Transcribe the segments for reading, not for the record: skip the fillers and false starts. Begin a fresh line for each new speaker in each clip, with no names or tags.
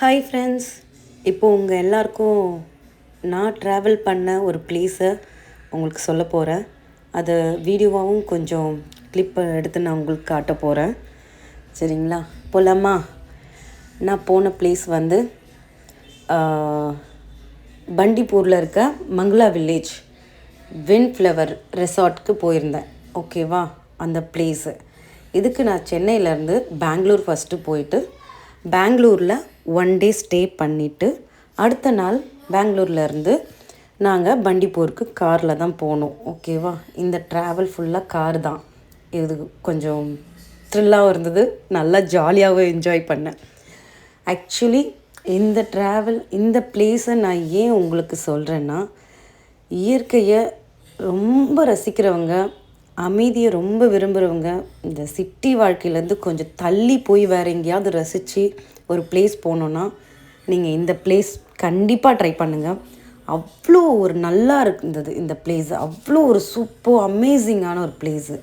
Hi friends, இப்போது உங்கள் எல்லாருக்கும் நான் ட்ராவல் பண்ண ஒரு பிளேஸை உங்களுக்கு சொல்ல போகிறேன். அதை வீடியோவாகவும் கொஞ்சம் கிளிப்பை எடுத்து நான் உங்களுக்கு காட்ட போகிறேன். சரிங்களா, போகலாமா? நான் போன பிளேஸ் வந்து பண்டிப்பூரில் இருக்க மங்களா வில்லேஜ் விண்ட்ஃப்ளவர் ரெசார்ட்க்கு போயிருந்தேன். ஓகேவா, அந்த பிளேஸு. இதுக்கு நான் சென்னையிலேருந்து பெங்களூர் ஃபஸ்ட்டு போயிட்டு பெங்களூரில் 1 டே ஸ்டே பண்ணிவிட்டு அடுத்த நாள் பெங்களூர்லேருந்து நாங்கள் பண்டிப்பூருக்கு காரில் தான் போனோம். ஓகேவா, இந்த ட்ராவல் ஃபுல்லாக கார் தான். இது கொஞ்சம் த்ரில்லாகவும் இருந்தது, நல்லா ஜாலியாகவும் என்ஜாய் பண்ணேன். ஆக்சுவலி இந்த ட்ராவல், இந்த பிளேஸை நான் ஏன் உங்களுக்கு சொல்கிறேன்னா, இயற்கையை ரொம்ப ரசிக்கிறவங்க, அமைதியை ரொம்ப விரும்புகிறவங்க, இந்த சிட்டி வாழ்க்கையிலேருந்து கொஞ்சம் தள்ளி போய் வேறு எங்கேயாவது ரசித்து ஒரு பிளேஸ் போனோன்னா நீங்கள் இந்த பிளேஸ் கண்டிப்பாக ட்ரை பண்ணுங்கள். அவ்வளோ ஒரு நல்லா இருந்தது இந்த பிளேஸு. அவ்வளோ ஒரு சூப்பர் அமேசிங்கான ஒரு பிளேஸு.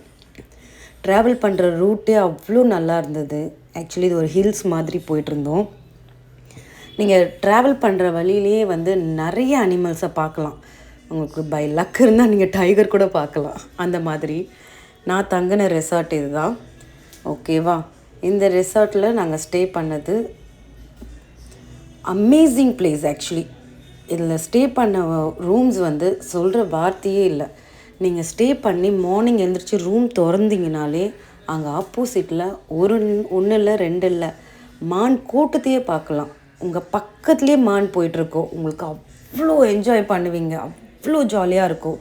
ட்ராவல் பண்ணுற ரூட்டே அவ்வளோ நல்லா இருந்தது. ஆக்சுவலி இது ஒரு ஹில்ஸ் மாதிரி போயிட்டுருந்தோம். நீங்கள் ட்ராவல் பண்ணுற வழியிலேயே வந்து நிறைய அனிமல்ஸை பார்க்கலாம். உங்களுக்கு பை லக் இருந்தால் நீங்கள் டைகர் கூட பார்க்கலாம். அந்த மாதிரி நான் தங்கின ரெசார்ட் இது தான். ஓகேவா, இந்த ரெசார்ட்டில் நாங்கள் ஸ்டே பண்ணது அமேசிங் பிளேஸ். ஆக்சுவலி இதில் ஸ்டே பண்ண ரூம்ஸ் வந்து சொல்கிற வார்த்தையே இல்லை. நீங்கள் ஸ்டே பண்ணி மார்னிங் எழுந்திரிச்சு ரூம் திறந்தீங்கனாலே அங்கே ஆப்போசிட்டில் ஒன்று இல்லை 2 இல்லை, மான் கூட்டத்தையே பார்க்கலாம். உங்கள் பக்கத்துலேயே மான் போயிட்டுருக்கோம். உங்களுக்கு அவ்வளோ என்ஜாய் பண்ணுவீங்க, அவ்வளோ ஜாலியாக இருக்கும்.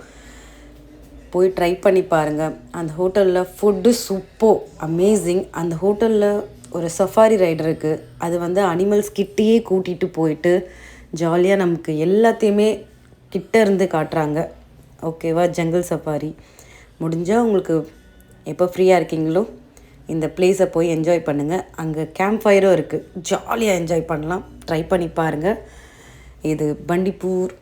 போய் ட்ரை பண்ணி பாருங்கள். அந்த ஹோட்டலில் ஃபுட்டு சூப்பர் அமேசிங். அந்த ஹோட்டலில் ஒரு சஃபாரி ரைடு இருக்குது. அது வந்து அனிமல்ஸ் கிட்டேயே கூட்டிகிட்டு போயிட்டு ஜாலியாக நமக்கு எல்லாத்தையுமே கிட்டே இருந்து காட்டுறாங்க. ஓகேவா, ஜங்கிள் சஃபாரி. முடிஞ்சால் உங்களுக்கு எப்போ ஃப்ரீயாக இருக்கீங்களோ இந்த பிளேஸை போய் என்ஜாய் பண்ணுங்கள். அங்கே கேம்ப் ஃபயரும் இருக்குது, ஜாலியாக என்ஜாய் பண்ணலாம். ட்ரை பண்ணி பாருங்கள். இது பண்டிப்பூர்